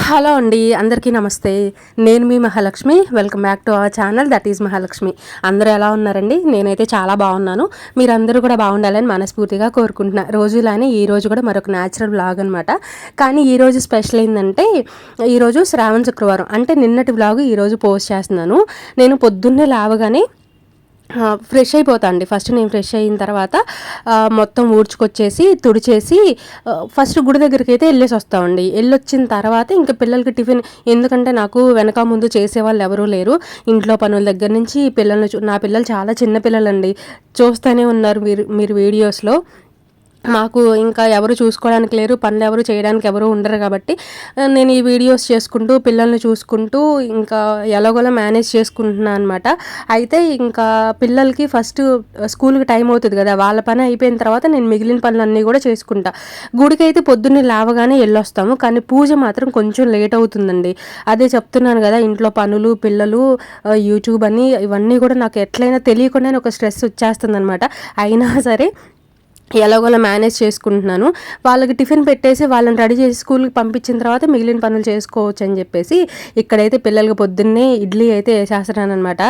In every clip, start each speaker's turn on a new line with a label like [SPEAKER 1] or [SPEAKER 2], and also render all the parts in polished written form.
[SPEAKER 1] Hello అండి, అందరికీ నమస్తే. నేను మీ Mahalakshmi. Welcome back to our channel that is Mahalakshmi. అందరూ ఎలా ఉన్నారండి? నేనైతే చాలా బాగున్నాను. మీరందరూ కూడా బాగుండాలని మనస్ఫూర్తిగా కోరుకుంటున్నా. రోజులానే ఈరోజు కూడా మరొక న్యాచురల్ వ్లాగ్ అనమాట. కానీ ఈరోజు స్పెషల్ ఏంటంటే, ఈరోజు శ్రావణ శుక్రవారం అంటే నిన్నటి వ్లాగ్ ఈరోజు పోస్ట్ చేస్తున్నాను. నేను పొద్దున్నే లేవగానే ఫ్రెష్ అయిపోతా అండి. ఫస్ట్ నేను ఫ్రెష్ అయిన తర్వాత మొత్తం ఊడ్చుకొచ్చేసి తుడిచేసి ఫస్ట్ గుడి దగ్గరికి అయితే వెళ్ళేసి వస్తామండి. వెళ్ళొచ్చిన తర్వాత ఇంకా పిల్లలకి టిఫిన్, ఎందుకంటే నాకు వెనక ముందు చేసేవాళ్ళు ఎవరూ లేరు. ఇంట్లో పనుల దగ్గర నుంచి నా పిల్లలు చాలా చిన్న పిల్లలండి. చూస్తూనే ఉన్నారు మీరు వీడియోస్లో. మాకు ఇంకా ఎవరు చూసుకోవడానికి లేరు, పనులు ఎవరు చేయడానికి ఎవరు ఉండరు కాబట్టి నేను ఈ వీడియోస్ చేసుకుంటూ పిల్లల్ని చూసుకుంటూ ఇంకా ఎలాగోలా మేనేజ్ చేసుకుంటున్నాను అనమాట. అయితే ఇంకా పిల్లలకి ఫస్ట్ స్కూల్కి టైం అవుతుంది కదా, వాళ్ళ పని అయిపోయిన తర్వాత నేను మిగిలిన పనులన్నీ కూడా చేసుకుంటా. గుడికి అయితే పొద్దున్నే లేవగానే వెళ్ళొస్తాము, కానీ పూజ మాత్రం కొంచెం లేట్ అవుతుందండి. అదే చెప్తున్నాను కదా, ఇంట్లో పనులు, పిల్లలు, యూట్యూబ్ అని ఇవన్నీ కూడా నాకు ఎట్లయినా తెలియకుండానే ఒక స్ట్రెస్ వచ్చేస్తుంది అనమాట. అయినా సరే ఎలాగోలా మేనేజ్ చేసుకుంటున్నాను. వాళ్ళకి టిఫిన్ పెట్టేసి వాళ్ళని రెడీ చేసి స్కూల్కి పంపించిన తర్వాత మిగిలిన పనులు చేసుకోవచ్చు అని చెప్పేసి ఇక్కడైతే పిల్లలకి పొద్దున్నే ఇడ్లీ అయితే వేసేస్తున్నాను అనమాట.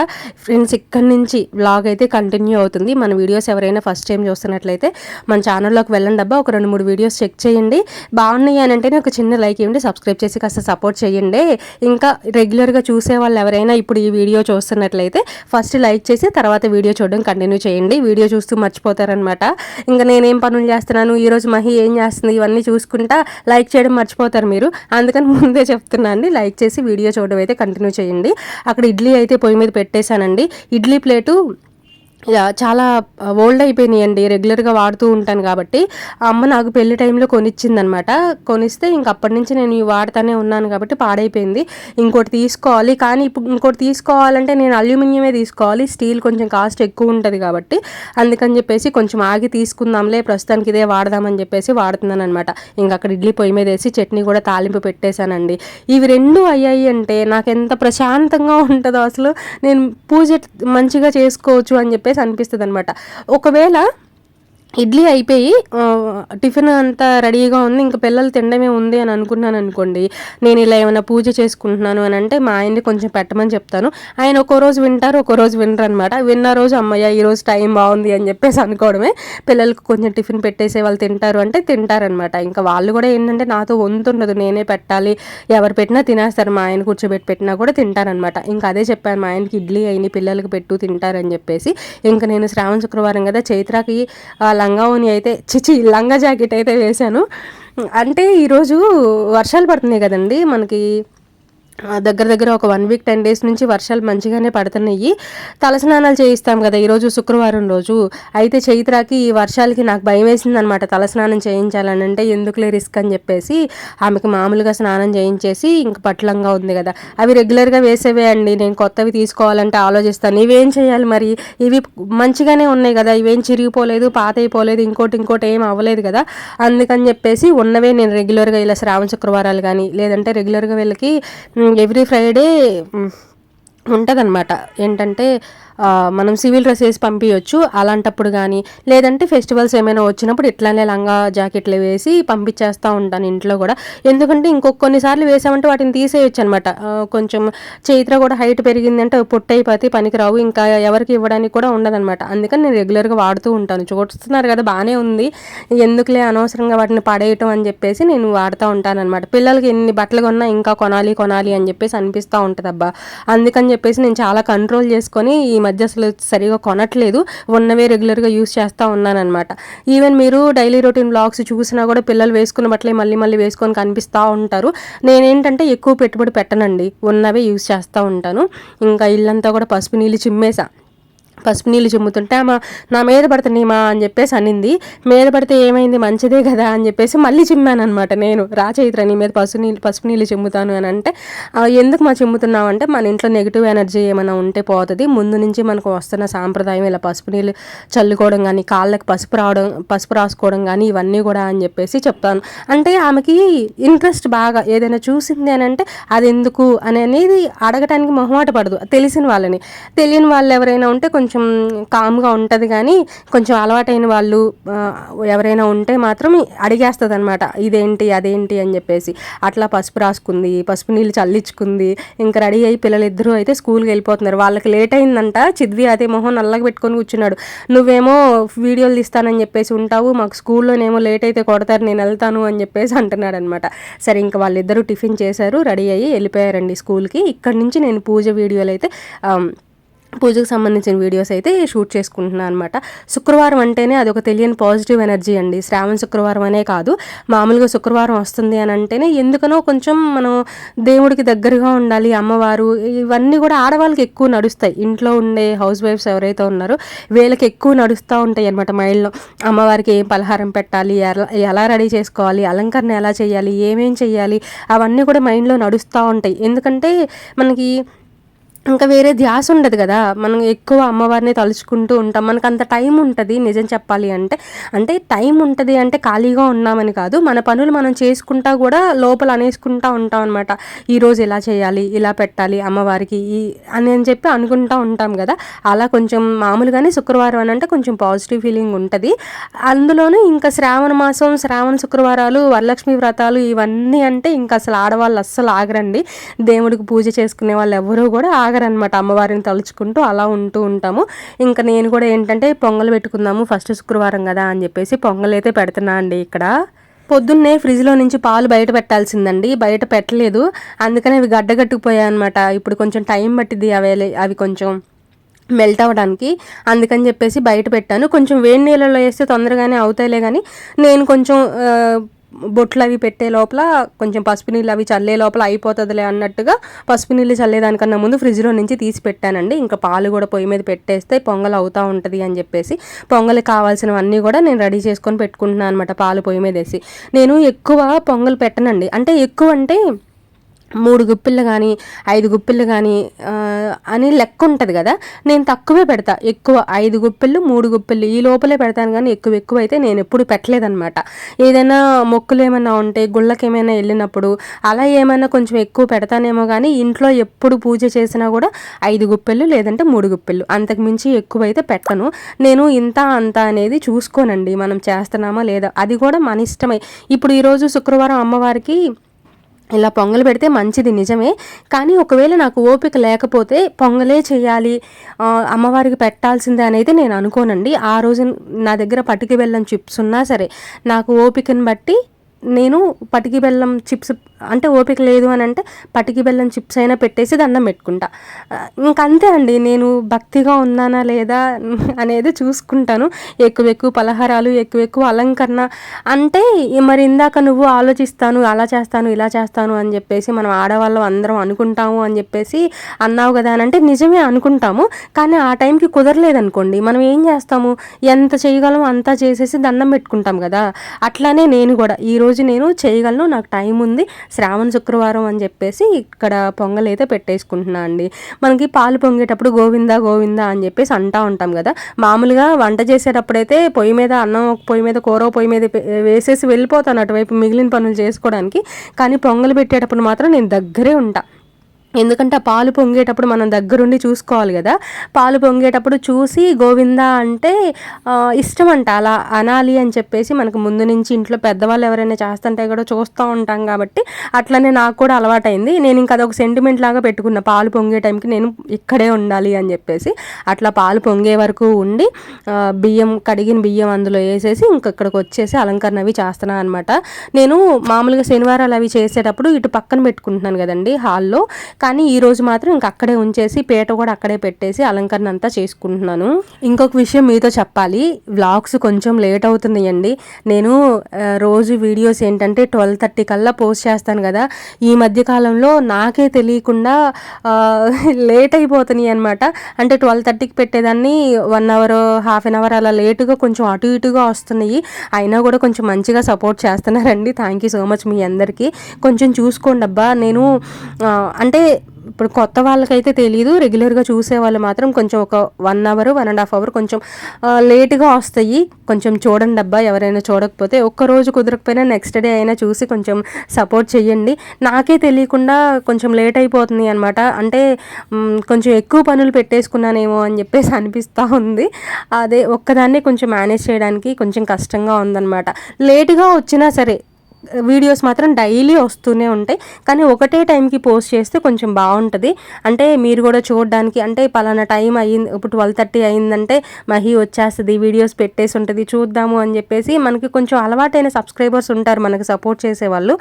[SPEAKER 1] ఫ్రెండ్స్, ఇక్కడి నుంచి వ్లాగ్ అయితే కంటిన్యూ అవుతుంది. మన వీడియోస్ ఎవరైనా ఫస్ట్ టైం చూస్తున్నట్లయితే మన ఛానల్లోకి వెళ్ళండి అబ్బా, ఒక 2-3 వీడియోస్ చెక్ చేయండి. బాగున్నాయి అని అంటేనే ఒక చిన్న లైక్ ఇవ్వండి, సబ్స్క్రైబ్ చేసి కాస్త సపోర్ట్ చేయండి. ఇంకా రెగ్యులర్గా చూసే వాళ్ళు ఎవరైనా ఇప్పుడు ఈ వీడియో చూస్తున్నట్లయితే ఫస్ట్ లైక్ చేసి తర్వాత వీడియో చూడడం కంటిన్యూ చేయండి. వీడియో చూస్తూ మర్చిపోతారనమాట. ఇంకా నేనేం పనులు చేస్తున్నాను, ఈరోజు మహి ఏం చేస్తుంది, ఇవన్నీ చూసుకుంటా లైక్ చేయడం మర్చిపోతారు మీరు. అందుకని ముందే చెప్తున్నా అండి, లైక్ చేసి వీడియో చూడడం అయితే కంటిన్యూ చేయండి. అక్కడ ఇడ్లీ అయితే పొయ్యి మీద పెట్టేశానండి. ఇడ్లీ ప్లేటు చాలా ఓల్డ్ అయిపోయినాయండి, రెగ్యులర్గా వాడుతూ ఉంటాను కాబట్టి. ఆ అమ్మ నాకు పెళ్లి టైంలో కొనిచ్చిందనమాట. కొనిస్తే ఇంక అప్పటి నుంచి నేను వాడుతూనే ఉన్నాను కాబట్టి పాడైపోయింది. ఇంకోటి తీసుకోవాలి, కానీ ఇప్పుడు ఇంకోటి తీసుకోవాలంటే నేను అల్యూమినియమే తీసుకోవాలి. స్టీల్ కొంచెం కాస్ట్ ఎక్కువ ఉంటుంది కాబట్టి అందుకని చెప్పేసి కొంచెం ఆగి తీసుకుందాంలే, ప్రస్తుతానికి ఇదే వాడదామని చెప్పేసి వాడుతున్నాను అనమాట. ఇంక అక్కడ ఇడ్లీ పొయ్యి మీద వేసి చట్నీ కూడా తాలింపు పెట్టేశానండి. ఇవి రెండు అయ్యాయి అంటే నాకు ఎంత ప్రశాంతంగా ఉంటుందో అసలు. నేను పూజ మంచిగా చేసుకోవచ్చు అని చెప్పేసి అనిపిస్తుంది అనమాట. ఒకవేళ ఇడ్లీ అయిపోయి టిఫిన్ అంతా రెడీగా ఉంది, ఇంకా పిల్లలు తినడమే ఉంది అని అనుకున్నాను అనుకోండి, నేను ఇలా ఏమైనా పూజ చేసుకుంటున్నాను అని అంటే మా ఆయన్ని కొంచెం పెట్టమని చెప్తాను. ఆయన ఒక్కో రోజు వింటారు, ఒక్కో రోజు వినరు అనమాట. విన్న రోజు అమ్మయ్య ఈరోజు టైం బాగుంది అని చెప్పేసి అనుకోవడమే. పిల్లలకు కొంచెం టిఫిన్ పెట్టేసే వాళ్ళు తింటారు అంటే తింటారనమాట. ఇంకా వాళ్ళు కూడా ఏంటంటే నాతో వంతు ఉండదు, నేనే పెట్టాలి. ఎవరు పెట్టినా తినేస్తారు, మా ఆయన కూర్చోబెట్టి పెట్టినా కూడా తింటారనమాట. ఇంకా అదే చెప్పాను మా ఆయనకి, ఇడ్లీ అయిన పిల్లలకి పెట్టు తింటారని చెప్పేసి. ఇంకా నేను శ్రావణ శుక్రవారం కదా, చైత్రాకి లంగా ఓని అయితే లంగా జాకెట్ అయితే వేశాను. అంటే ఈరోజు వర్షాలు పడుతున్నాయి కదండి మనకి, దగ్గర దగ్గర ఒక 1 వీక్ 10 డేస్ నుంచి వర్షాలు మంచిగానే పడుతున్నాయి. తలస్నానాలు చేయిస్తాం కదా ఈరోజు శుక్రవారం రోజు. అయితే చైత్రాకి ఈ వర్షాలకి నాకు భయం వేసింది అనమాట, తలస్నానం చేయించాలని. అంటే ఎందుకులే రిస్క్ అని చెప్పేసి ఆమెకు మామూలుగా స్నానం చేయించేసి ఇంక పట్లంగా ఉంది కదా, అవి రెగ్యులర్గా వేసేవే అండి. నేను కొత్తవి తీసుకోవాలంటే ఆలోచిస్తాను, ఇవేం చేయాలి మరి, ఇవి మంచిగానే ఉన్నాయి కదా, ఇవేం చిరిగిపోలేదు, పాత అయిపోలేదు, ఇంకోటి ఏం అవ్వలేదు కదా. అందుకని చెప్పేసి ఉన్నవే నేను రెగ్యులర్గా ఇలా శ్రావణ శుక్రవారాలు కానీ లేదంటే రెగ్యులర్గా వీళ్ళకి ఎవ్రీ ఫ్రైడే ఉంటుందన్నమాట. ఏంటంటే మనం సివిల్ డ్రెస్ వేసి పంపించవచ్చు అలాంటప్పుడు కానీ, లేదంటే ఫెస్టివల్స్ ఏమైనా వచ్చినప్పుడు ఇట్లానే లంగా జాకెట్లు వేసి పంపించేస్తూ ఉంటాను ఇంట్లో కూడా. ఎందుకంటే కొన్నిసార్లు వేసామంటే వాటిని తీసేయచ్చు అనమాట. కొంచెం చైత్ర కూడా హైట్ పెరిగిందంటే పొట్టయిపోతే పనికిరావు, ఇంకా ఎవరికి ఇవ్వడానికి కూడా ఉండదన్నమాట. అందుకని నేను రెగ్యులర్గా వాడుతూ ఉంటాను. చూస్తున్నారు కదా, బాగానే ఉంది, ఎందుకులే అనవసరంగా వాటిని పడేయటం అని చెప్పేసి నేను వాడుతూ ఉంటాను అనమాట. పిల్లలకి ఎన్ని బట్టలు కొన్నా ఇంకా కొనాలి అని చెప్పేసి అనిపిస్తూ ఉంటుంది అబ్బా. అందుకని చెప్పేసి నేను చాలా కంట్రోల్ చేసుకొని ఈ మధ్య అసలు సరిగా కొనట్లేదు, ఉన్నవే రెగ్యులర్గా యూస్ చేస్తూ ఉన్నాను అనమాట. ఈవెన్ మీరు డైలీ రొటీన్ బ్లాగ్స్ చూసినా కూడా పిల్లలు వేసుకున్న బట్టలే మళ్ళీ వేసుకొని కనిపిస్తూ ఉంటారు. నేనేంటంటే ఎక్కువ పెట్టుబడి పెట్టనండి, ఉన్నవే యూస్ చేస్తూ ఉంటాను. ఇంకా ఇల్లంతా కూడా పసుపు నీళ్ళు చిమ్మేసా. పసుపు నీళ్ళు చిమ్ముతుంటే నా మీద పడుతున్నాయి మా అని చెప్పేసి అనింది. మీద పడితే ఏమైంది, మంచిదే కదా అని చెప్పేసి మళ్ళీ చిమ్మాను అనమాట. నేను రా చైత్ర నీ మీద పసుపు నీళ్ళు చిమ్ముతాను అని అంటే, ఎందుకు మా చిమ్ముతున్నావు అంటే మన ఇంట్లో నెగిటివ్ ఎనర్జీ ఏమైనా ఉంటే పోతుంది, ముందు నుంచి మనకు వస్తున్న సాంప్రదాయం ఇలా పసుపు నీళ్ళు చల్లుకోవడం కానీ, కాళ్ళకి పసుపు రాసుకోవడం కానీ ఇవన్నీ కూడా అని చెప్పేసి చెప్తాను. అంటే ఆమెకి ఇంట్రెస్ట్ బాగా, ఏదైనా చూసింది అని అంటే అది ఎందుకు అనేది అడగటానికి మొహమాట పడదు. తెలియని వాళ్ళు ఎవరైనా ఉంటే కొంచెం కొంచెం కామ్గా ఉంటుంది, కానీ కొంచెం అలవాటైన వాళ్ళు ఎవరైనా ఉంటే మాత్రం అడిగేస్తుంది అనమాట, ఇదేంటి అదేంటి అని చెప్పేసి. అట్లా పసుపు రాసుకుంది, పసుపు నీళ్ళు చల్లించుకుంది. ఇంకా రెడీ అయ్యి పిల్లలిద్దరూ అయితే స్కూల్కి వెళ్ళిపోతున్నారు. వాళ్ళకి లేట్ అయిందంట. చిద్వి అదే మొహం నల్లగా పెట్టుకొని కూర్చున్నాడు. నువ్వేమో వీడియోలు తీస్తానని చెప్పేసి ఉంటావు, మాకు స్కూల్లోనేమో లేట్ అయితే కొడతారు, నేను వెళ్తాను అని చెప్పేసి అంటున్నాడు అనమాట. సరే ఇంకా వాళ్ళిద్దరూ టిఫిన్ చేశారు, రెడీ అయ్యి వెళ్ళిపోయారండి స్కూల్కి. ఇక్కడ నుంచి నేను పూజ వీడియోలు అయితే పూజకు సంబంధించిన వీడియోస్ అయితే షూట్ చేసుకుంటున్నాను అనమాట. శుక్రవారం అంటేనే అదొక తెలియని పాజిటివ్ ఎనర్జీ అండి. శ్రావణ శుక్రవారం అనే కాదు, మామూలుగా శుక్రవారం వస్తుంది అని అంటేనే ఎందుకనో కొంచెం మనం దేవుడికి దగ్గరగా ఉండాలి. అమ్మవారు ఇవన్నీ కూడా ఆడవాళ్ళకి ఎక్కువ నడుస్తాయి. ఇంట్లో ఉండే హౌస్ వైఫ్స్ ఎవరైతే ఉన్నారో వీళ్ళకి ఎక్కువ నడుస్తూ ఉంటాయి అనమాట మైండ్లో. అమ్మవారికి ఏం పలహారం పెట్టాలి, ఎలా రెడీ చేసుకోవాలి, అలంకరణ ఎలా చేయాలి, ఏమేం చేయాలి, అవన్నీ కూడా మైండ్లో నడుస్తూ ఉంటాయి. ఎందుకంటే మనకి ఇంకా వేరే ధ్యాస ఉండదు కదా, మనం ఎక్కువ అమ్మవారిని తలుచుకుంటూ ఉంటాం. మనకు అంత టైం ఉంటుంది నిజం చెప్పాలి అంటే. అంటే టైం ఉంటుంది అంటే ఖాళీగా ఉన్నామని కాదు, మన పనులు మనం చేసుకుంటా కూడా లోపల అనేసుకుంటూ ఉంటాం అనమాట. ఈరోజు ఇలా చేయాలి, ఇలా పెట్టాలి అమ్మవారికి అని చెప్పి అనుకుంటూ ఉంటాం కదా. అలా కొంచెం మామూలుగానే శుక్రవారం అని అంటే కొంచెం పాజిటివ్ ఫీలింగ్ ఉంటుంది. అందులోనూ ఇంకా శ్రావణ మాసం, శ్రావణ శుక్రవారాలు, వరలక్ష్మి వ్రతాలు ఇవన్నీ అంటే ఇంకా అసలు ఆడవాళ్ళు అస్సలు ఆగరండి. దేవుడికి పూజ చేసుకునే వాళ్ళు ఎవరూ కూడా అనమాట. అమ్మవారిని తలుచుకుంటూ అలా ఉంటూ ఉంటాము. ఇంకా నేను కూడా ఏంటంటే పొంగల్ పెట్టుకుందాము, ఫస్ట్ శుక్రవారం కదా అని చెప్పేసి పొంగల్ అయితే పెడుతున్నా అండి. ఇక్కడ పొద్దున్నే ఫ్రిడ్జ్లో నుంచి పాలు బయట పెట్టాల్సిందండి, బయట పెట్టలేదు. అందుకని అవి గడ్డగట్టుకుపోయాయి అనమాట. ఇప్పుడు కొంచెం టైం పట్టింది అవి కొంచెం మెల్ట్ అవ్వడానికి. అందుకని చెప్పేసి బయట పెట్టాను. కొంచెం వేడి నీళ్ళలో వేస్తే తొందరగానే అవుతాయిలే, కానీ నేను కొంచెం బొట్లు అవి పెట్టే లోపల కొంచెం పసుపు నీళ్ళు అవి చల్లే లోపల అయిపోతుందిలే అన్నట్టుగా పసుపు నీళ్ళు చల్లేదానికన్నా ముందు ఫ్రిడ్జ్లో నుంచి తీసి పెట్టానండి. ఇంకా పాలు కూడా పొయ్యి మీద పెట్టేస్తే పొంగల్ అవుతూ ఉంటుంది అని చెప్పేసి పొంగల్కి కావాల్సినవన్నీ కూడా నేను రెడీ చేసుకొని పెట్టుకుంటున్నాను అనమాట. పాలు పొయ్యి మీద వేసి నేను ఎక్కువ పొంగల్ పెట్టనండి. అంటే ఎక్కువ అంటే 3 గుప్పిళ్ళు కానీ 5 గుప్పిళ్ళు కానీ అని లెక్క ఉంటుంది కదా, నేను తక్కువే పెడతా. ఎక్కువ 5 గుప్పిళ్ళు 3 గుప్పిళ్ళు ఈ లోపలే పెడతాను, కానీ ఎక్కువ అయితే నేను ఎప్పుడు పెట్టలేదన్నమాట. ఏదైనా మొక్కులు ఏమైనా ఉంటే, గుళ్ళకి ఏమైనా వెళ్ళినప్పుడు అలా ఏమైనా కొంచెం ఎక్కువ పెడతానేమో, కానీ ఇంట్లో ఎప్పుడు పూజ చేసినా కూడా 5 గుప్పిళ్ళు లేదంటే 3 గుప్పిళ్ళు, అంతకుమించి ఎక్కువైతే పెట్టను. నేను ఇంత అంత అనేది చూసుకోనండి, మనం చేస్తున్నామా లేదా అది కూడా మన ఇష్టమే. ఇప్పుడు ఈరోజు శుక్రవారం అమ్మవారికి ఇలా పొంగల్ పెడితే మంచిది నిజమే, కానీ ఒకవేళ నాకు ఓపిక లేకపోతే పొంగలే చేయాలి, అమ్మవారికి పెట్టాల్సిందే అనేది నేను అనుకోనండి. ఆ రోజు నా దగ్గర పటికి బెల్లం చిప్స్ ఉన్నా సరే నాకు ఓపికను బట్టి నేను పటికి బెల్లం చిప్స్, అంటే ఓపిక లేదు అని అంటే పటికి బెల్లం చిప్స్ అయినా పెట్టేసి దండం పెట్టుకుంటా. ఇంకంతే అండి, నేను భక్తిగా ఉన్నానా లేదా అనేది చూసుకుంటాను. ఎక్కువ పలహారాలు, ఎక్కువ అలంకరణ అంటే మరి ఇందాక నువ్వు ఆలోచిస్తాను, అలా చేస్తాను ఇలా చేస్తాను అని చెప్పేసి మనం ఆడవాళ్ళం అందరం అనుకుంటాము అని చెప్పేసి అన్నావు కదా అని అంటే నిజమే అనుకుంటాము, కానీ ఆ టైంకి కుదరలేదనుకోండి మనం ఏం చేస్తాము, ఎంత చేయగలమో అంతా చేసేసి దండం పెట్టుకుంటాం కదా. అట్లానే నేను కూడా ఈరోజు నేను చేయగలను, నాకు టైం ఉంది, శ్రావణ శుక్రవారం అని చెప్పేసి ఇక్కడ పొంగల్ అయితే పెట్టేసుకుంటున్నా అండి. మనకి పాలు పొంగేటప్పుడు గోవిందా గోవిందా అని చెప్పేసి అంటూ ఉంటాం కదా. మామూలుగా వంట చేసేటప్పుడైతే పొయ్యి మీద అన్నం పొయ్యి మీద, కూర పొయ్యి మీద వేసేసి వెళ్ళిపోతాను అటువైపు మిగిలిన పనులు చేసుకోవడానికి, కానీ పొంగల్ పెట్టేటప్పుడు మాత్రం నేను దగ్గరే ఉంటా. ఎందుకంటే ఆ పాలు పొంగేటప్పుడు మనం దగ్గరుండి చూసుకోవాలి కదా. పాలు పొంగేటప్పుడు చూసి గోవిందా అంటే ఇష్టం అంట, అలా అనాలి అని చెప్పేసి మనకు ముందు నుంచి ఇంట్లో పెద్దవాళ్ళు ఎవరైనా చేస్తుంటే కూడా చూస్తూ ఉంటాం కాబట్టి అట్లనే నాకు కూడా అలవాటైంది. నేను ఇంకా అదొక సెంటిమెంట్ లాగా పెట్టుకున్న, పాలు పొంగే టైంకి నేను ఇక్కడే ఉండాలి అని చెప్పేసి. అట్లా పాలు పొంగే వరకు ఉండి కడిగిన బియ్యం అందులో వేసేసి ఇక్కడికి వచ్చేసి అలంకరణ అవి చేస్తున్నాను అనమాట. నేను మామూలుగా శనివారాలు అవి చేసేటప్పుడు ఇటు పక్కన పెట్టుకుంటున్నాను కదండి హాల్లో, కానీ ఈరోజు మాత్రం ఇంక అక్కడే ఉంచేసి పీట కూడా అక్కడే పెట్టేసి అలంకరణ అంతా చేసుకుంటున్నాను. ఇంకొక విషయం మీతో చెప్పాలి, వ్లాగ్స్ కొంచెం లేట్ అవుతున్నాయండి. నేను రోజు వీడియోస్ ఏంటంటే 12:30 కల్లా పోస్ట్ చేస్తాను కదా. ఈ మధ్యకాలంలో నాకే తెలియకుండా లేట్ అయిపోతున్నాయి అనమాట. అంటే 12:30కి పెట్టేదాన్ని 1 అవర్ హాఫ్ అన్ అవర్ అలా లేటుగా కొంచెం అటు ఇటుగా వస్తున్నాయి. అయినా కూడా కొంచెం మంచిగా సపోర్ట్ చేస్తున్నారండి. థ్యాంక్ యూ సో మచ్ మీ అందరికీ. కొంచెం చూసుకోండి అబ్బా. నేను అంటే ఇప్పుడు కొత్త వాళ్ళకైతే తెలీదు, రెగ్యులర్గా చూసే వాళ్ళు మాత్రం కొంచెం ఒక 1 అవర్ 1.5 అవర్ కొంచెం లేట్గా వస్తాయి. కొంచెం చూడండి అబ్బా, ఎవరైనా చూడకపోతే ఒక్కరోజు కుదరకపోయినా నెక్స్ట్ డే అయినా చూసి కొంచెం సపోర్ట్ చేయండి. నాకే తెలియకుండా కొంచెం లేట్ అయిపోతుంది అనమాట. అంటే కొంచెం ఎక్కువ పనులు పెట్టేసుకున్నానేమో అని చెప్పేసి అనిపిస్తూ ఉంది. అదే ఒక్కదాన్నే కొంచెం మేనేజ్ చేయడానికి కొంచెం కష్టంగా ఉందన్నమాట. లేటుగా వచ్చినా సరే వీడియోస్ మాత్రం డైలీ వస్తూనే ఉంటాయి. కానీ ఒకటే టైంకి పోస్ట్ చేస్తే కొంచెం బాగుంటుంది. అంటే మీరు కూడా చూడడానికి, అంటే పలానా టైం అయ్యింది, ఇప్పుడు 12:30 అయిందంటే మహి వచ్చేస్తుంది, వీడియోస్ పెట్టేసి ఉంటుంది, చూద్దాము అని చెప్పేసి మనకి కొంచెం అలవాటైన సబ్స్క్రైబర్స్ ఉంటారు మనకి సపోర్ట్ చేసేవాళ్ళు.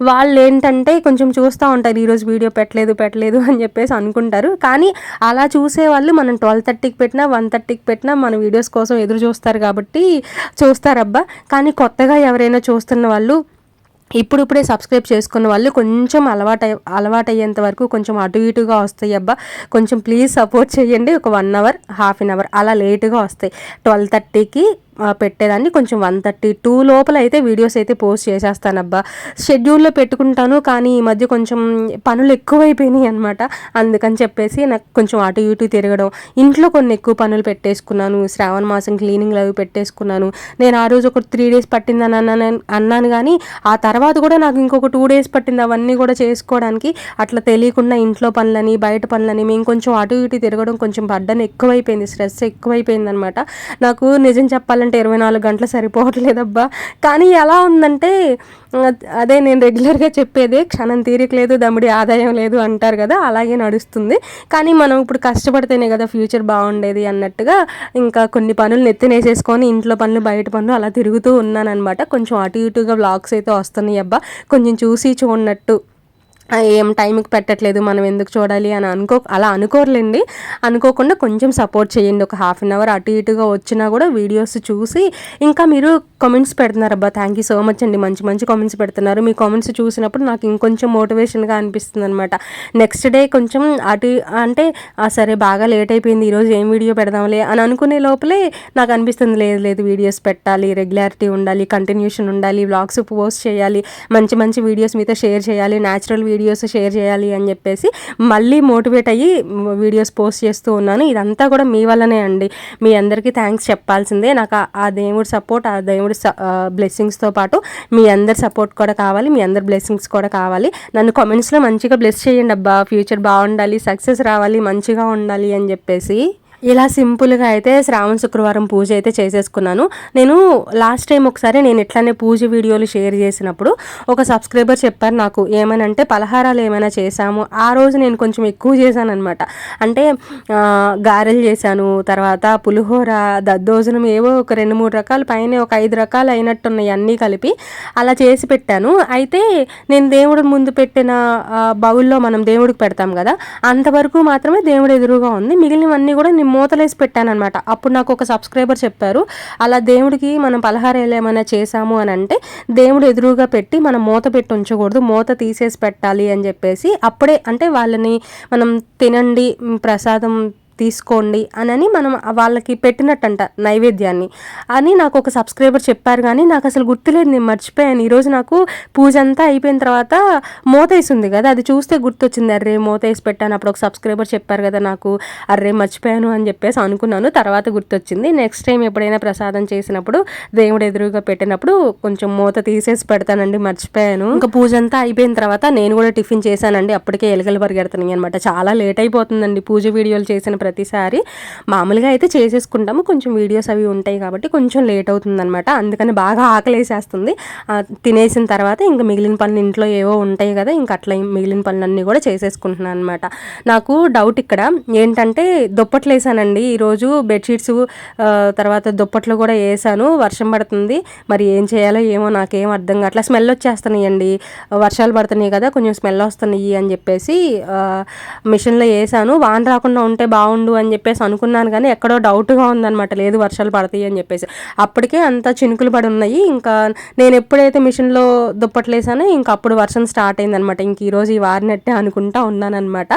[SPEAKER 1] వాళ్ళు ఏంటంటే కొంచెం చూస్తూ ఉంటారు, ఈరోజు వీడియో పెట్టలేదు అని చెప్పేసి అనుకుంటారు. కానీ అలా చూసేవాళ్ళు మనం 12:30కి పెట్టినా 1:30కి పెట్టినా మన వీడియోస్ కోసం ఎదురు చూస్తారు కాబట్టి చూస్తారబ్బా. కానీ కొత్తగా ఎవరైనా చూస్తున్న వాళ్ళు, ఇప్పుడిప్పుడే సబ్స్క్రైబ్ చేసుకున్న వాళ్ళు కొంచెం అలవాటయ్యేంత వరకు కొంచెం అటు ఇటుగా వస్తాయి అబ్బా. కొంచెం ప్లీజ్ సపోర్ట్ చేయండి. ఒక 1 అవర్ 1/2 అవర్ అలా లేటుగా వస్తాయి. 12:30కి పెట్టేదాన్ని కొంచెం 1:32 లోపల అయితే వీడియోస్ అయితే పోస్ట్ చేసేస్తానబ్బా. షెడ్యూల్లో పెట్టుకుంటాను, కానీ ఈ మధ్య కొంచెం పనులు ఎక్కువైపోయినాయి అనమాట. అందుకని చెప్పేసి నాకు కొంచెం అటు ఇటు తిరగడం, ఇంట్లో కొన్ని ఎక్కువ పనులు పెట్టేసుకున్నాను. శ్రావణ మాసం క్లీనింగ్లు అవి పెట్టేసుకున్నాను. నేను ఆ రోజు ఒక 3 డేస్ పట్టిందని అన్నాను కానీ ఆ తర్వాత కూడా నాకు ఇంకొక 2 డేస్ పట్టింది అవన్నీ కూడా చేసుకోవడానికి. అట్లా తెలియకుండా ఇంట్లో పనులని బయట పనులని మేము కొంచెం అటు ఇటు తిరగడం, కొంచెం బర్డన్ ఎక్కువైపోయింది, స్ట్రెస్ ఎక్కువైపోయింది అనమాట. నాకు నిజం చెప్పాలంటే 24 గంటలు సరిపోవట్లేదబ్బా. కానీ ఎలా ఉందంటే, అదే నేను రెగ్యులర్గా చెప్పేదే, క్షణం తీరిక లేదు దమ్ముడి ఆదాయం లేదు అంటారు కదా, అలాగే నడుస్తుంది. కానీ మనం ఇప్పుడు కష్టపడితేనే కదా ఫ్యూచర్ బాగుండేది అన్నట్టుగా ఇంకా కొన్ని పనులు నెత్తినేసేసుకొని ఇంట్లో పనులు బయట పనులు అలా తిరుగుతూ ఉన్నాను అనమాట. కొంచెం అటు ఇటుగా వ్లాగ్స్ అయితే వస్తున్నాయి అబ్బా. కొంచెం చూసి చూడనట్టు, ఏం టైంకి పెట్టట్లేదు మనం ఎందుకు చూడాలి అని అలా అనుకోరులేండి. అనుకోకుండా కొంచెం సపోర్ట్ చేయండి. ఒక 1/2 అవర్ అటు ఇటుగా వచ్చినా కూడా వీడియోస్ చూసి, ఇంకా మీరు కామెంట్స్ పెడుతున్నారు అబ్బా. థ్యాంక్ యూ సో మచ్ అండి, మంచి మంచి కామెంట్స్ పెడుతున్నారు. మీ కామెంట్స్ చూసినప్పుడు నాకు ఇంకొంచెం మోటివేషన్గా అనిపిస్తుంది అనమాట. నెక్స్ట్ డే కొంచెం అటు అంటే సరే బాగా లేట్ అయిపోయింది, ఈరోజు ఏం వీడియో పెడదాంలే అని అనుకునే లోపలే నాకు అనిపిస్తుంది, లేదు వీడియోస్ పెట్టాలి, రెగ్యులారిటీ ఉండాలి, కంటిన్యూషన్ ఉండాలి, వ్లాగ్స్ పోస్ట్ చేయాలి, మంచి మంచి వీడియోస్ మీతో షేర్ చేయాలి, న్యాచురల్ వీడియోస్ షేర్ చేయాలి అని చెప్పేసి మళ్ళీ మోటివేట్ అయ్యి వీడియోస్ పోస్ట్ చేస్తూ ఉన్నాను. ఇదంతా కూడా మీ వల్లనే అండి. మీ అందరికీ థ్యాంక్స్ చెప్పాల్సిందే. నాకు ఆ దేవుడి సపోర్ట్, ఆ దేవుడి బ్లెస్సింగ్స్తో పాటు మీ అందరి సపోర్ట్ కూడా కావాలి, మీ అందరి బ్లెస్సింగ్స్ కూడా కావాలి. నన్ను కామెంట్స్లో మంచిగా బ్లెస్ చేయండి అబ్బా. ఫ్యూచర్ బాగుండాలి, సక్సెస్ రావాలి, మంచిగా ఉండాలి అని చెప్పేసి. ఇలా సింపుల్గా అయితే శ్రావణ శుక్రవారం పూజ అయితే చేసేసుకున్నాను. నేను లాస్ట్ టైం ఒకసారి నేను ఇట్లానే పూజ వీడియోలు షేర్ చేసినప్పుడు ఒక సబ్స్క్రైబర్ చెప్పారు నాకు, ఏమనంటే పలహారాలు ఏమైనా చేశాము. ఆ రోజు నేను కొంచెం ఎక్కువ చేశాను అనమాట. అంటే గారెలు చేశాను, తర్వాత పులిహోర, దద్దోజనం, ఏవో ఒక 2-3 రకాలు పైన ఒక 5 రకాలు అయినట్టున్నాయి అన్నీ కలిపి అలా చేసి పెట్టాను. అయితే నేను దేవుడి ముందు పెట్టిన బౌల్లో మనం దేవుడికి పెడతాం కదా, అంతవరకు మాత్రమే దేవుడు ఎదురుగా ఉంది. మిగిలినవన్నీ కూడా మూతలేసి పెట్టాను అనమాట. అప్పుడు నాకు ఒక సబ్స్క్రైబర్ చెప్పారు, అలా దేవుడికి మనం పలహారాలు ఏమైనా చేసాము అని అంటే దేవుడు ఎదురుగా పెట్టి మనం మూత పెట్టి ఉంచకూడదు, మూత తీసేసి పెట్టాలి అని చెప్పేసి, అప్పుడే అంటే వాళ్ళని మనం తినండి ప్రసాదం తీసుకోండి అని మనం వాళ్ళకి పెట్టినట్టంట నైవేద్యాన్ని అని నాకు ఒక సబ్స్క్రైబర్ చెప్పారు. కానీ నాకు అసలు గుర్తులేదు, నేను మర్చిపోయాను. ఈరోజు నాకు పూజ అంతా అయిపోయిన తర్వాత మూత వేసి ఉంది కదా, అది చూస్తే గుర్తొచ్చింది, అర్రే మూత వేసి పెట్టాను. అప్పుడు ఒక సబ్స్క్రైబర్ చెప్పారు కదా నాకు, అర్రే మర్చిపోయాను అని చెప్పేసి అనుకున్నాను. తర్వాత గుర్తొచ్చింది. నెక్స్ట్ టైం ఎప్పుడైనా ప్రసాదం చేసినప్పుడు దేవుడు ఎదురుగా పెట్టినప్పుడు కొంచెం మూత తీసేసి పెడతానండి, మర్చిపోయాను. ఇంకా పూజ అంతా అయిపోయిన తర్వాత నేను కూడా టిఫిన్ చేశానండి. అప్పటికే ఎలుకలు పరిగెడుతున్నాయి అనమాట. చాలా లేట్ అయిపోతుందండి పూజ వీడియోలు చేసిన ప్రతిసారి. మామూలుగా అయితే చేసేసుకుంటాము, కొంచెం వీడియోస్ అవి ఉంటాయి కాబట్టి కొంచెం లేట్ అవుతుంది అనమాట. అందుకని బాగా ఆకలేసేస్తుంది. తినేసిన తర్వాత ఇంకా మిగిలిన పనులు ఇంట్లో ఏవో ఉంటాయి కదా, ఇంకా అట్లా మిగిలిన పనులన్నీ కూడా చేసేసుకుంటున్నాను అనమాట. నాకు డౌట్ ఇక్కడ ఏంటంటే, దుప్పట్లు వేసానండి ఈరోజు, బెడ్షీట్స్ తర్వాత దుప్పట్లు కూడా వేసాను. వర్షం పడుతుంది, మరి ఏం చేయాలో ఏమో నాకేం అర్థం కావట్లా. స్మెల్ వచ్చేస్తున్నాయండి, వర్షాలు పడుతున్నాయి కదా, కొంచెం స్మెల్ వస్తున్నాయి అని చెప్పేసి మిషన్లో వేసాను. వాన రాకుండా ఉంటే బాగుంటుంది బాగుండు అని చెప్పేసి అనుకున్నాను, కానీ ఎక్కడో డౌట్గా ఉందన్నమాట, లేదు వర్షాలు పడతాయి అని చెప్పేసి. అప్పటికే అంత చినుకులు పడి ఉన్నాయి. ఇంకా నేను ఎప్పుడైతే మిషన్లో దుప్పట్లు వేసానో ఇంకా అప్పుడు వర్షం స్టార్ట్ అయిందనమాట. ఇంక ఈరోజు ఈ వారినట్టే అనుకుంటా ఉన్నానమాట.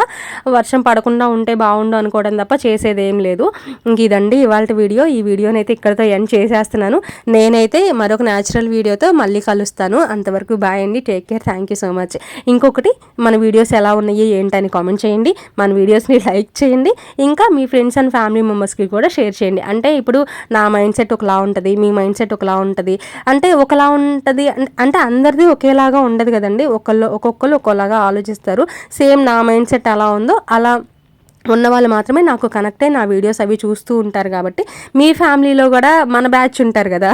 [SPEAKER 1] వర్షం పడకుండా ఉంటే బాగుండు అనుకోవడం తప్ప చేసేది ఏం లేదు. ఇంక ఇదండి ఇవాళ వీడియో. ఈ వీడియోని అయితే ఇక్కడితో ఎండ్ చేసేస్తున్నాను. నేనైతే మరొక న్యాచురల్ వీడియోతో మళ్ళీ కలుస్తాను. అంతవరకు బాయ్ అండి, take care, thank you so much. ఇంకొకటి, మన వీడియోస్ ఎలా ఉన్నాయి ఏంటని కామెంట్ చేయండి, మన వీడియోస్ని లైక్ చేయండి, ఇంకా మీ ఫ్రెండ్స్ అండ్ ఫ్యామిలీ మెంబర్స్కి కూడా షేర్ చేయండి. అంటే ఇప్పుడు నా మైండ్ సెట్ ఒకలా ఉంటుంది, మీ మైండ్ సెట్ ఒకలా ఉంటుంది, అంటే ఒకలా ఉంటుంది అంటే అందరిది ఒకేలాగా ఉండదు కదండి. ఒక్కొక్కరు ఒక్కోలాగా ఆలోచిస్తారు. సేమ్ నా మైండ్ సెట్ ఎలా ఉందో అలా ఉన్న వాళ్ళు మాత్రమే నాకు కనెక్ట్ అయ్యి నా వీడియోస్ అవి చూస్తూ ఉంటారు. కాబట్టి మీ ఫ్యామిలీలో కూడా మన బ్యాచ్ ఉంటారు కదా,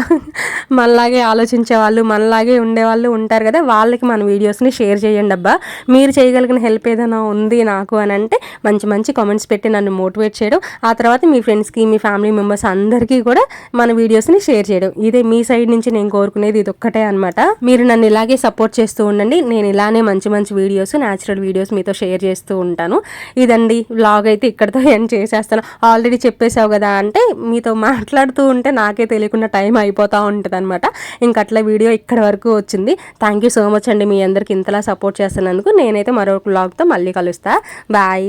[SPEAKER 1] మనలాగే ఆలోచించే వాళ్ళు, మనలాగే ఉండేవాళ్ళు ఉంటారు కదా, వాళ్ళకి మన వీడియోస్ని షేర్ చేయండి అబ్బా. మీరు చేయగలిగిన హెల్ప్ ఏదైనా ఉంది నాకు అని అంటే మంచి మంచి కామెంట్స్ పెట్టి నన్ను మోటివేట్ చేయడం, ఆ తర్వాత మీ ఫ్రెండ్స్కి, మీ ఫ్యామిలీ మెంబర్స్ అందరికీ కూడా మన వీడియోస్ని షేర్ చేయడం. ఇదే మీ సైడ్ నుంచి నేను కోరుకునేది, ఇది ఒక్కటే అనమాట. మీరు నన్ను ఇలాగే సపోర్ట్ చేస్తూ ఉండండి. నేను ఇలానే మంచి మంచి వీడియోస్, న్యాచురల్ వీడియోస్ మీతో షేర్ చేస్తూ ఉంటాను. ఇదండి వ్లాగ్ అయితే ఇక్కడితో ఎండ్ చేసేస్తాను. ఆల్రెడీ చెప్పేసావు కదా అంటే మీతో మాట్లాడుతూ ఉంటే నాకే తెలియకుండా టైం అయిపోతూ ఉంటుంది అనమాట. ఇంక అట్లా వీడియో ఇక్కడ వరకు వచ్చింది. థ్యాంక్ యూ సో మచ్ అండి, మీ అందరికి ఇంతలా సపోర్ట్ చేస్తున్నందుకు. నేనైతే మరొక వ్లాగ్తో మళ్ళీ కలుస్తా. బాయ్.